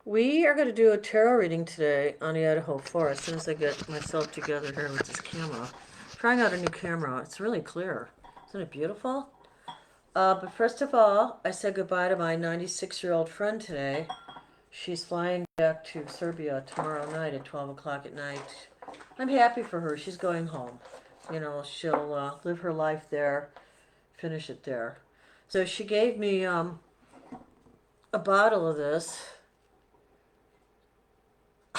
We are going to do a tarot reading today on the Idaho forest as soon as I get myself together here with this camera. Trying out a new camera. It's really clear. Isn't it beautiful? But first of all, I said goodbye to my 96-year-old friend today. She's flying back to Serbia tomorrow night at 12 o'clock at night. I'm happy for her. She's going home. She'll live her life there, finish it there. So she gave me a bottle of this.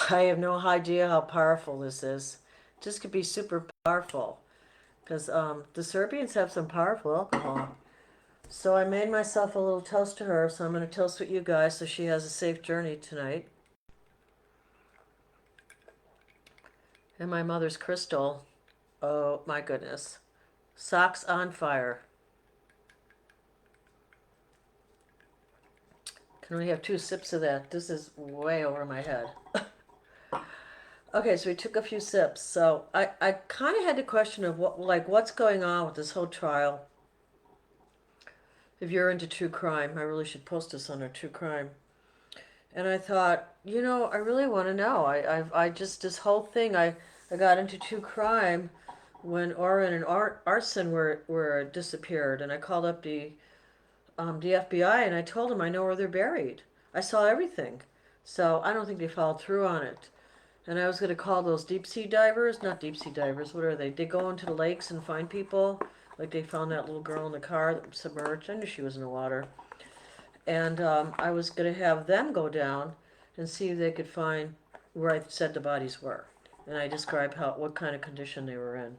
I have no idea how powerful this is. This could be super powerful because the Serbians have some powerful alcohol. So I made myself a little toast to her, so I'm going to toast with you guys so she has a safe journey tonight. And my mother's crystal. Oh my goodness. Socks on fire. Can only have 2 sips of that. This is way over my head. Okay, so we took a few sips. So I kind of had the question of what's going on with this whole trial. If you're into true crime, I really should post this under true crime. And I thought, I really want to know. I just this whole thing. I got into true crime when Orrin and Arson were disappeared, and I called up the FBI and I told them I know where they're buried. I saw everything, so I don't think they followed through on it. And I was going to call those deep sea divers, not deep sea divers. What are they? They go into the lakes and find people. Like they found that little girl in the car that was submerged. I knew she was in the water. And I was going to have them go down and see if they could find where I said the bodies were. And I described what kind of condition they were in.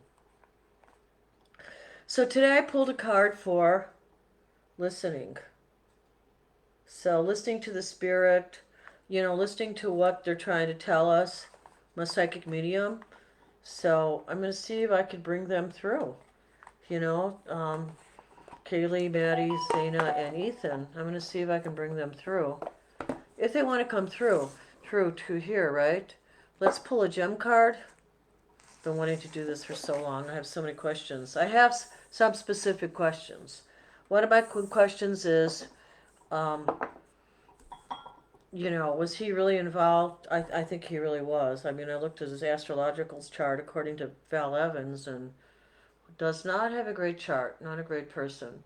So today I pulled a card for listening. So listening to the spirit, listening to what they're trying to tell us. I'm a psychic medium. So I'm going to see if I could bring them through. You know, Kaylee, Maddie, Zena, and Ethan. I'm going to see if I can bring them through. If they want to come through to here, right? Let's pull a gem card. Been wanting to do this for so long. I have so many questions. I have some specific questions. One of my questions is, um, was he really involved? I think he really was. I mean, I looked at his astrological chart according to Val Evans and does not have a great chart, not a great person.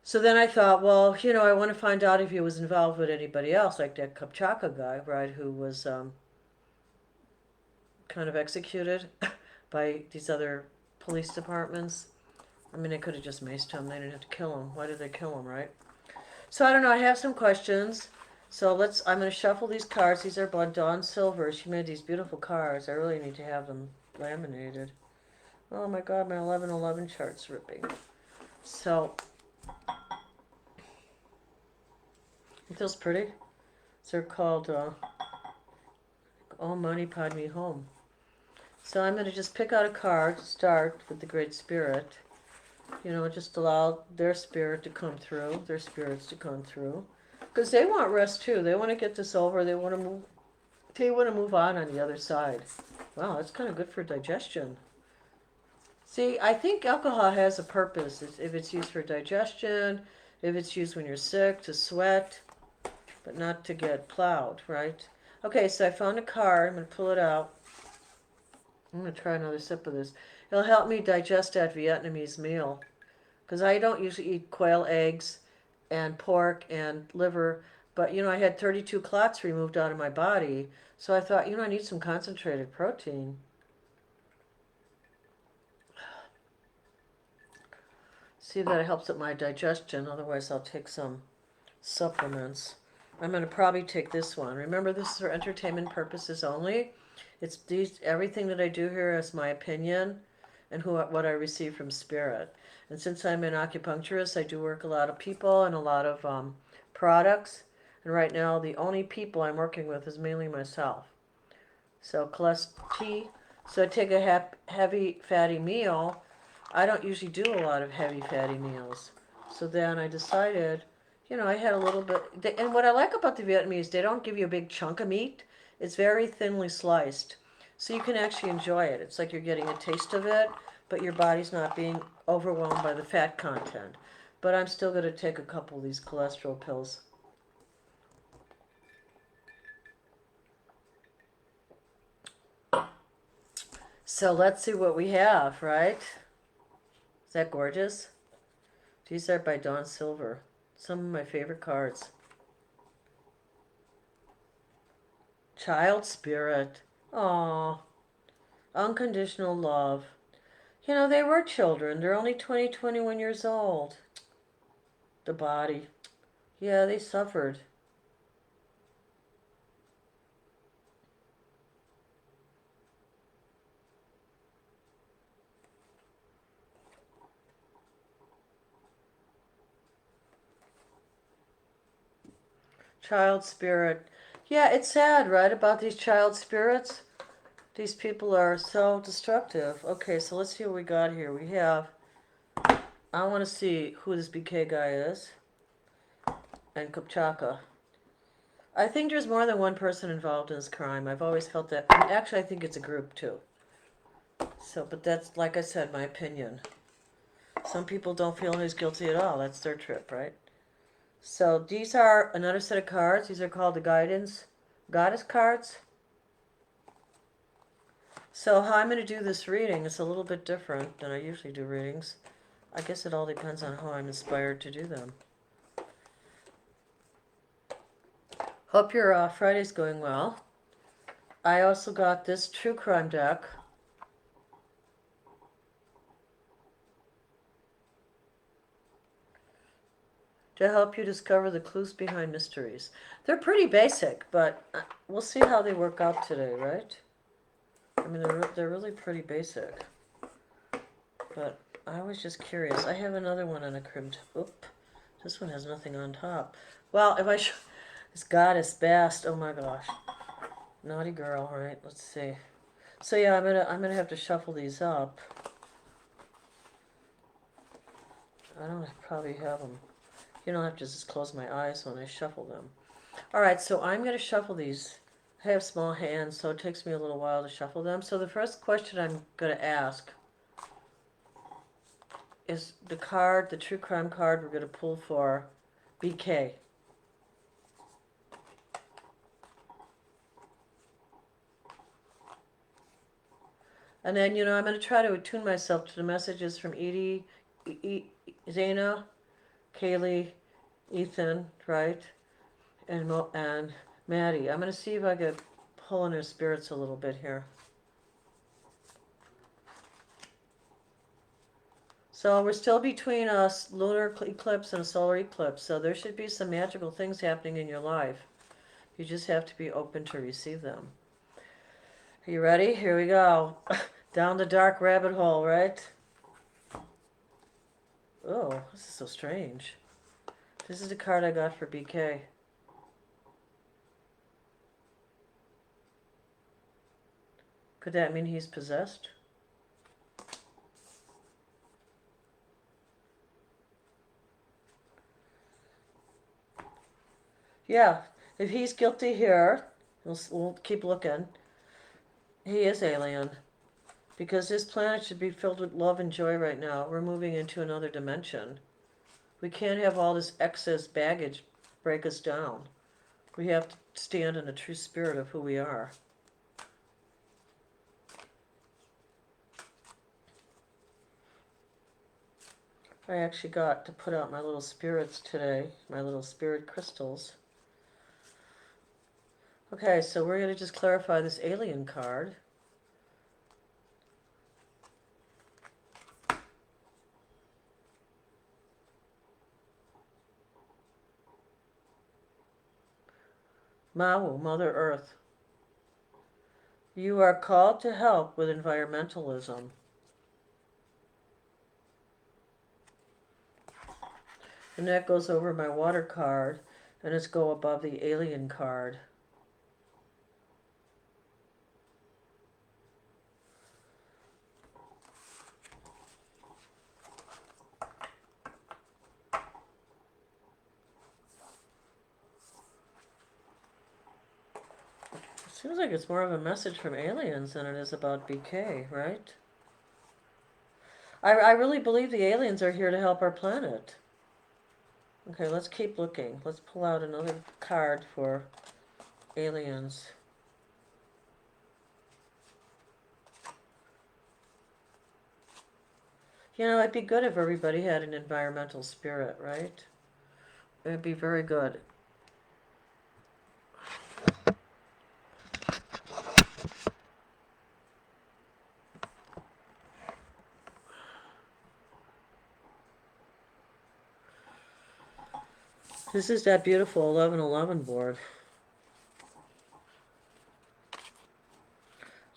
So then I thought, well, I want to find out if he was involved with anybody else, like that Kupchaka guy, right, who was kind of executed by these other police departments. I mean, they could have just maced him. They didn't have to kill him. Why did they kill him, right? So I don't know. I have some questions. So I'm going to shuffle these cards. These are by Dawn Silver. She made these beautiful cards. I really need to have them laminated. Oh my God, my 1111 chart's ripping. So, it feels pretty. They're called All Money Pod Me Home. So I'm going to just pick out a card, start with the Great Spirit. Just allow their spirit to come through, their spirits to come through. Because they want rest too. They want to get this over. They want to move on the other side. Wow, that's kind of good for digestion. See, I think alcohol has a purpose. If it's used for digestion, if it's used when you're sick, to sweat, but not to get plowed, right? Okay, so I found a card. I'm going to pull it out. I'm going to try another sip of this. It'll help me digest that Vietnamese meal. Because I don't usually eat quail eggs and pork and liver. But, I had 32 clots removed out of my body. So I thought, I need some concentrated protein. See if that helps with my digestion. Otherwise, I'll take some supplements. I'm going to probably take this one. Remember, this is for entertainment purposes only. Everything that I do here is my opinion and what I receive from spirit. And since I'm an acupuncturist, I do work a lot of people and a lot of products. And right now, the only people I'm working with is mainly myself. So cholesterol. So I take a heavy fatty meal. I don't usually do a lot of heavy fatty meals. So then I decided, I had a little bit. And what I like about the Vietnamese, they don't give you a big chunk of meat. It's very thinly sliced. So you can actually enjoy it. It's like you're getting a taste of it, but your body's not being overwhelmed by the fat content. But I'm still going to take a couple of these cholesterol pills. So let's see what we have, right? Is that gorgeous? These are by Dawn Silver. Some of my favorite cards. Child spirit. Aww. Unconditional love. You know, they were children. They're only 20, 21 years old. The body. Yeah, they suffered. Child spirit. Yeah, it's sad, right, about these child spirits? These people are so destructive. Okay, so let's see what we got here. We have, I want to see who this BK guy is. And Kupchaka. I think there's more than one person involved in this crime. I've always felt that. Actually, I think it's a group too. So, but that's, like I said, my opinion. Some people don't feel he's guilty at all. That's their trip, right? So these are another set of cards. These are called the goddess cards. So how I'm going to do this reading is a little bit different than I usually do readings. I guess it all depends on how I'm inspired to do them. Hope your Friday's going well. I also got this true crime deck. To help you discover the clues behind mysteries. They're pretty basic, but we'll see how they work out today, right? I mean, they're really pretty basic. But I was just curious. I have another one on a cribbed. Oop. This one has nothing on top. Well, if I this goddess bast. Oh my gosh. Naughty girl, right? Let's see. So yeah, I'm gonna have to shuffle these up. I don't probably have them. You don't have to just close my eyes when I shuffle them. All right, so I'm going to shuffle these. I have small hands, so it takes me a little while to shuffle them. So the first question I'm going to ask is the card, the true crime card we're going to pull for BK. And then, you know, I'm going to try to attune myself to the messages from Edie, Zana, Kaylee, Ethan, right? And Maddie. I'm going to see if I can pull in their spirits a little bit here. So we're still between a lunar eclipse and a solar eclipse, so there should be some magical things happening in your life. You just have to be open to receive them. Are you ready? Here we go. Down the dark rabbit hole, right? Oh, this is so strange. This is the card I got for BK. Could that mean he's possessed? Yeah, if he's guilty here, we'll keep looking. He is alien. Because this planet should be filled with love and joy right now. We're moving into another dimension. We can't have all this excess baggage break us down. We have to stand in the true spirit of who we are. I actually got to put out my little spirits today, my little spirit crystals. Okay, so we're going to just clarify this alien card. Mawu, Mother Earth. You are called to help with environmentalism. And that goes over my water card, and it's go above the alien card. Seems like it's more of a message from aliens than it is about BK, right? I really believe the aliens are here to help our planet. Okay, let's keep looking. Let's pull out another card for aliens. You know, it'd be good if everybody had an environmental spirit, right? It'd be very good. This is that beautiful 1111 board.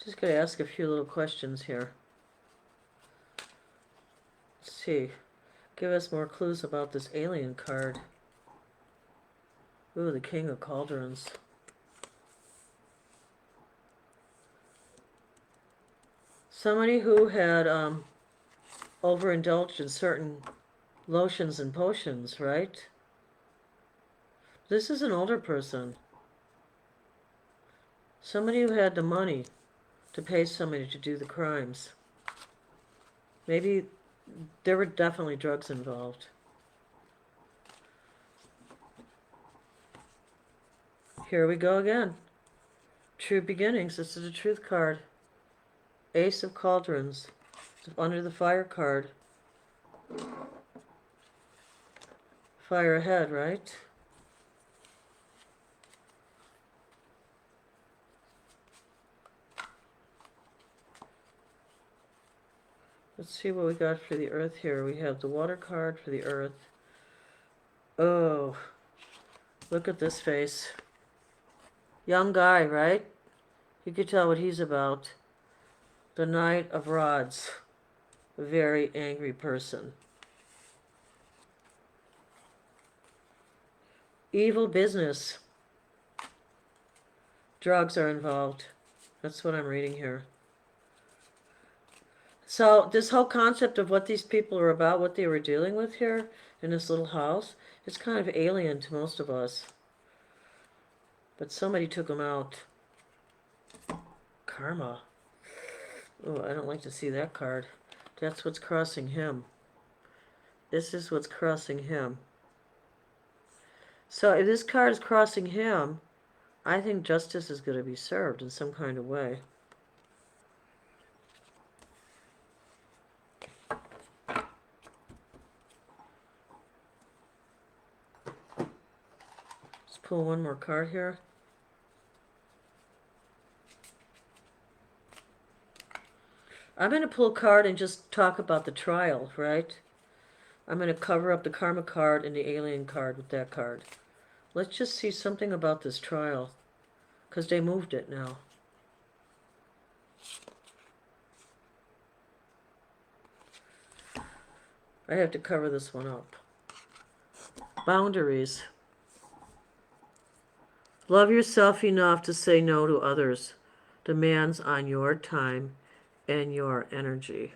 Just going to ask a few little questions here. Let's see. Give us more clues about this alien card. Ooh, the King of Cauldrons. Somebody who had overindulged in certain lotions and potions, right? This is an older person. Somebody who had the money to pay somebody to do the crimes. Maybe there were definitely drugs involved. Here we go again. True beginnings. This is a truth card. Ace of Cauldrons. Under the fire card. Fire ahead, right? Let's see what we got for the earth here. We have the water card for the earth. Oh, look at this face. Young guy, right? You could tell what he's about. The Knight of Rods. A very angry person. Evil business. Drugs are involved. That's what I'm reading here. So this whole concept of what these people are about, what they were dealing with here in this little house, it's kind of alien to most of us. But somebody took them out. Karma. Oh, I don't like to see that card. That's what's crossing him. This is what's crossing him. So if this card is crossing him, I think justice is going to be served in some kind of way. Let's pull one more card here. I'm going to pull a card and just talk about the trial, right? I'm going to cover up the karma card and the alien card with that card. Let's just see something about this trial, because they moved it now. I have to cover this one up. Boundaries. Love yourself enough to say no to others. Demands on your time and your energy.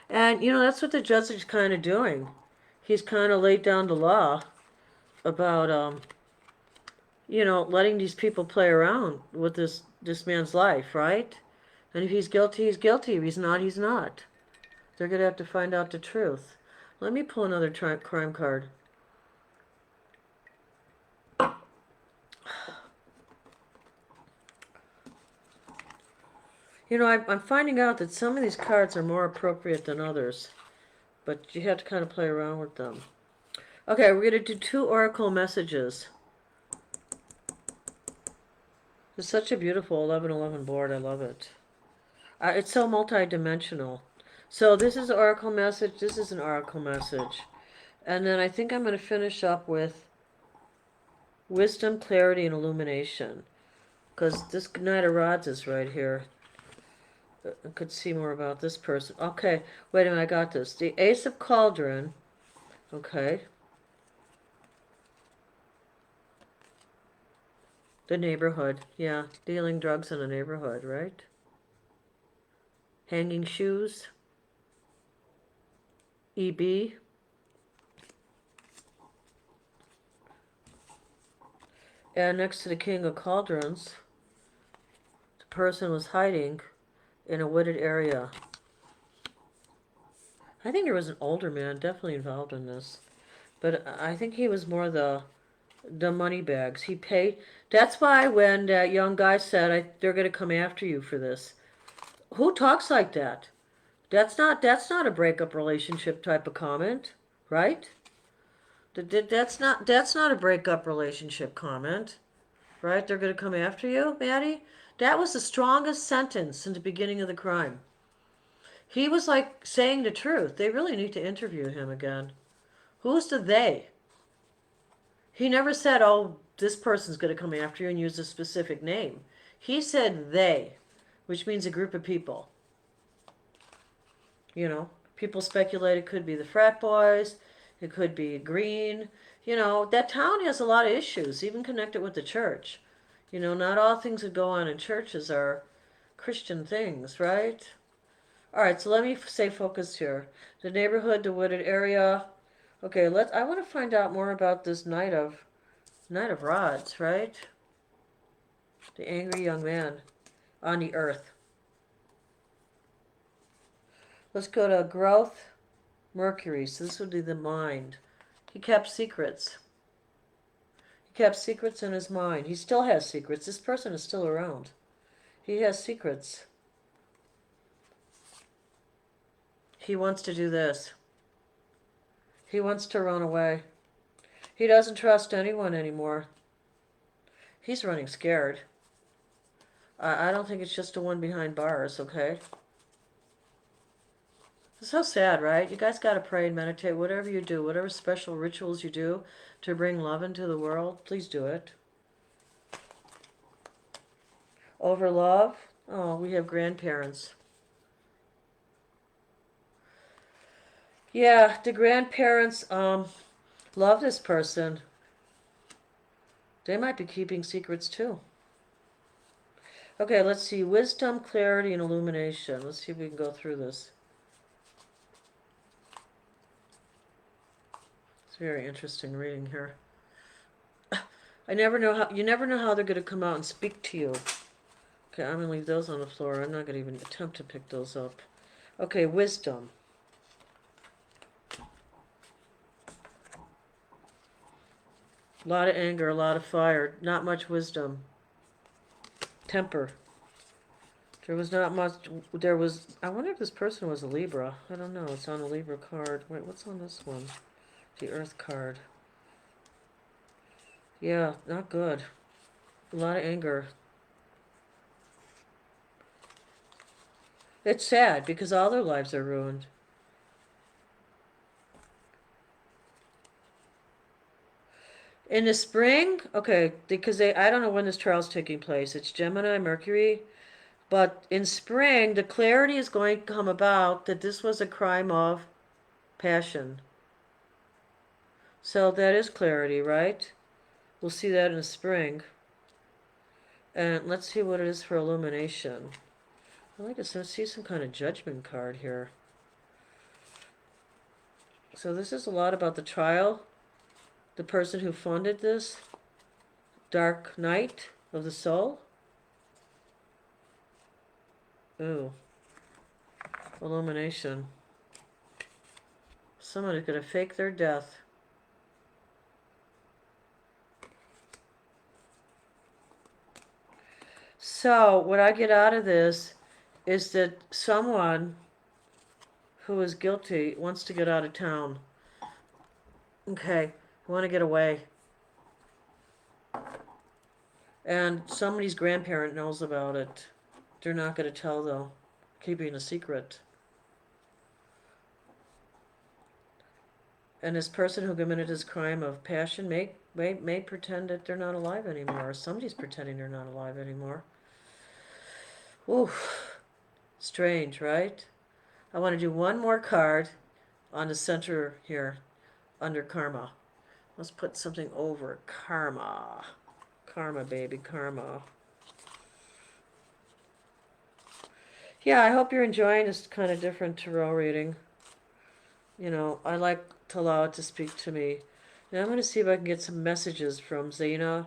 And, you know, that's what the judge is kind of doing. He's kind of laid down the law about, you know, letting these people play around with this man's life, right? And if he's guilty, he's guilty. If he's not, he's not. They're going to have to find out the truth. Let me pull another crime card. You know, I'm finding out that some of these cards are more appropriate than others. But you have to kind of play around with them. Okay, we're going to do 2 oracle messages. It's such a beautiful 1111 board. I love it. It's so multi-dimensional. So this is an oracle message. This is an oracle message. And then I think I'm going to finish up with wisdom, clarity, and illumination. Because this Knight of Rods is right here. I could see more about this person. Okay, wait a minute, I got this. The Ace of Cauldron. Okay. The neighborhood. Yeah, dealing drugs in the neighborhood, right? Hanging shoes. EB. And next to the King of Cauldrons, the person was hiding in a wooded area. I think there was an older man definitely involved in this. But I think he was more the money bags. He paid. That's why when that young guy said, they're going to come after you for this, Who talks like that? That's not a breakup relationship type of comment, right? That's not a breakup relationship comment, right? They're gonna come after you, Maddie. That was the strongest sentence in the beginning of the crime. He was like saying the truth. They really need to interview him again. Who's the they? He never said, "Oh, this person's gonna come after you," and use a specific name. He said they, which means a group of people. You know, people speculate it could be the frat boys, it could be Green. You know, that town has a lot of issues, even connected with the church. You know, not all things that go on in churches are Christian things, right? All right, so let me stay focused here. The neighborhood, the wooded area. Okay, let's. I want to find out more about this Knight of Rods, right? The angry young man on the earth. Let's go to growth, Mercury. So this would be the mind. He kept secrets. He kept secrets in his mind. He still has secrets. This person is still around. He has secrets. He wants to do this. He wants to run away. He doesn't trust anyone anymore. He's running scared. I don't think it's just the one behind bars, okay? It's so sad, right? You guys gotta pray and meditate. Whatever you do, whatever special rituals you do to bring love into the world, please do it. Over love? Oh, we have grandparents. Yeah, the grandparents love this person. They might be keeping secrets too. Okay, let's see. Wisdom, clarity, and illumination. Let's see if we can go through this. It's very interesting reading here. You never know how they're going to come out and speak to you. Okay, I'm going to leave those on the floor. I'm not going to even attempt to pick those up. Okay, wisdom. A lot of anger, a lot of fire, not much wisdom. Temper. There was not much. I wonder if this person was a Libra. I don't know. It's on a Libra card. Wait, what's on this one? The Earth card. Yeah, not good. A lot of anger. It's sad because all their lives are ruined. In the spring, okay, because I don't know when this trial's taking place. It's Gemini, Mercury. But in spring, the clarity is going to come about that this was a crime of passion. So that is clarity, right? We'll see that in the spring. And let's see what it is for illumination. I like to see some kind of judgment card here. So this is a lot about the trial. The person who funded this. Dark night of the soul. Ooh. Illumination. Someone is going to fake their death. So, what I get out of this is that someone who is guilty wants to get out of town. Okay, want to get away. And somebody's grandparent knows about it. They're not going to tell, though. Keeping a secret. And this person who committed this crime of passion may pretend that they're not alive anymore. Or somebody's pretending they're not alive anymore. Ooh, strange, right? I want to do one more card on the center here, under karma. Let's put something over karma. Karma, baby, karma. Yeah, I hope you're enjoying this kind of different tarot reading. You know, I like to allow it to speak to me. Now I'm going to see if I can get some messages from Zena,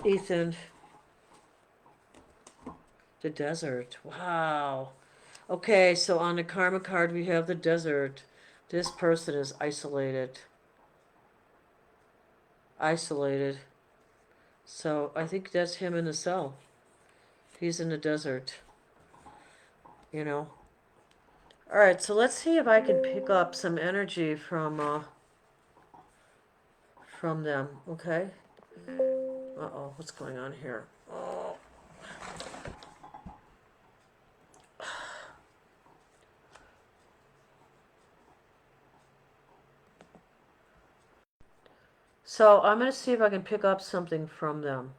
Ethan. The desert. Wow. Okay, so on the karma card we have the desert. This person is isolated. Isolated. So I think that's him in the cell. He's in the desert. you know. All right, so let's see if I can pick up some energy from them, okay? Uh-oh, what's going on here? Oh. So I'm going to see if I can pick up something from them.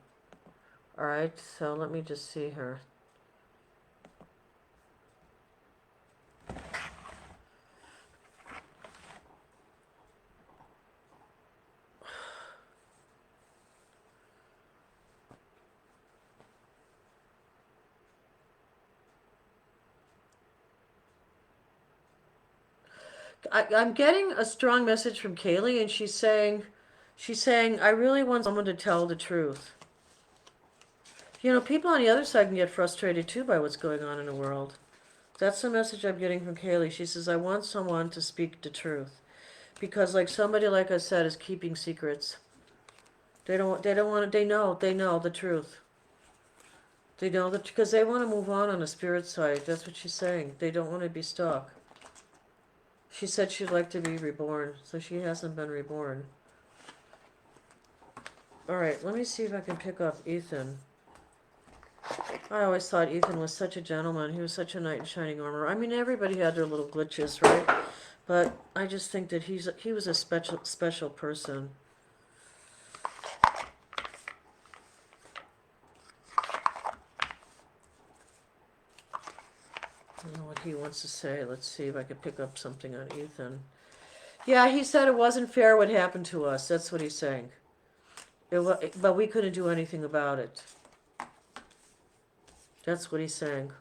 All right, so let me just see here. I'm getting a strong message from Kaylee, and she's saying, I really want someone to tell the truth. You know, people on the other side can get frustrated too by what's going on in the world. That's the message I'm getting from Kaylee. She says, I want someone to speak the truth. Because like somebody, like I said, is keeping secrets. They don't want to, they know the truth. They know that, because they want to move on the spirit side. That's what she's saying. They don't want to be stuck. She said she'd like to be reborn, so she hasn't been reborn. Alright, let me see if I can pick up Ethan. I always thought Ethan was such a gentleman. He was such a knight in shining armor. I mean, everybody had their little glitches, right? But I just think that he was a special person. I don't know what he wants to say. Let's see if I can pick up something on Ethan. Yeah, he said it wasn't fair what happened to us. That's what he's saying. But we couldn't do anything about it. That's what he's saying.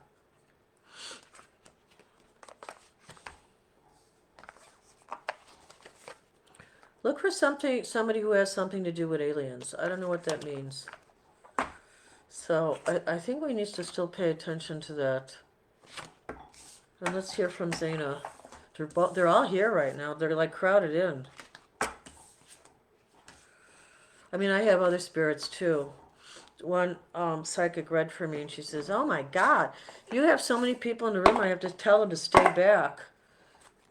Look for somebody who has something to do with aliens. I don't know what that means. So I think we need to still pay attention to that. And let's hear from Zaina. They're all here right now. They're like crowded in. I mean, I have other spirits too. One psychic read for me, and she says, "Oh my God, you have so many people in the room. I have to tell them to stay back."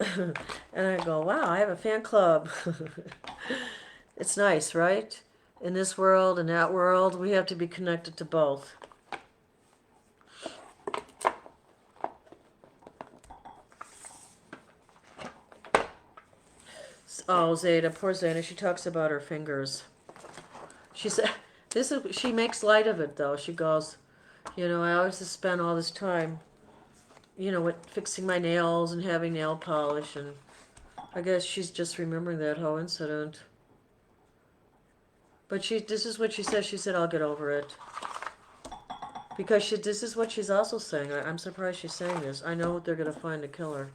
And I go, "Wow, I have a fan club." It's nice, right? In this world and that world, we have to be connected to both. Oh, Zeta, poor Zeta. She talks about her fingers. She said, she makes light of it though. She goes, I always just spend all this time, with fixing my nails and having nail polish, and I guess she's just remembering that whole incident. But this is what she said. She said, I'll get over it. Because this is what she's also saying. I'm surprised she's saying this. I know they're going to find the killer.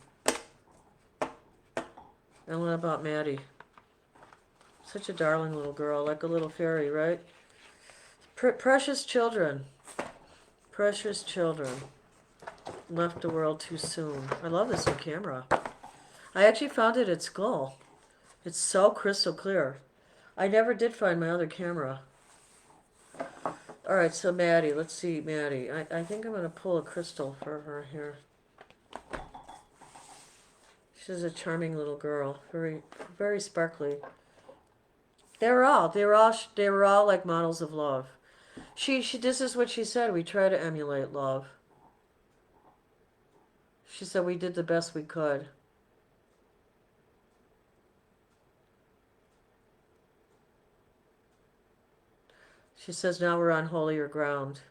And what about Maddie? Such a darling little girl, like a little fairy, right? Precious children. Precious children. Left the world too soon. I love this new camera. I actually found it at school. It's so crystal clear. I never did find my other camera. Alright, so Maddie. Let's see, Maddie. I think I'm going to pull a crystal for her here. She's a charming little girl. Very, very sparkly. They were all like models of love. This is what she said. We try to emulate love. She said we did the best we could. She says now we're on holier ground.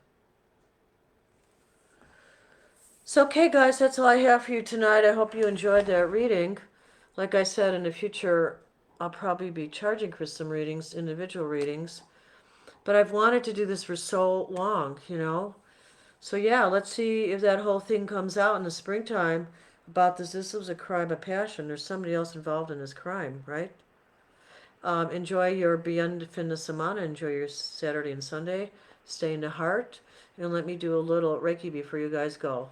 So, okay, guys, that's all I have for you tonight. I hope you enjoyed that reading. Like I said, in the future, I'll probably be charging for some readings, individual readings. But I've wanted to do this for so long, So, yeah, let's see if that whole thing comes out in the springtime about this. This was a crime of passion. There's somebody else involved in this crime, right? Enjoy your Beyond Fin de Semana. Enjoy your Saturday and Sunday. Stay in the heart. And let me do a little Reiki before you guys go.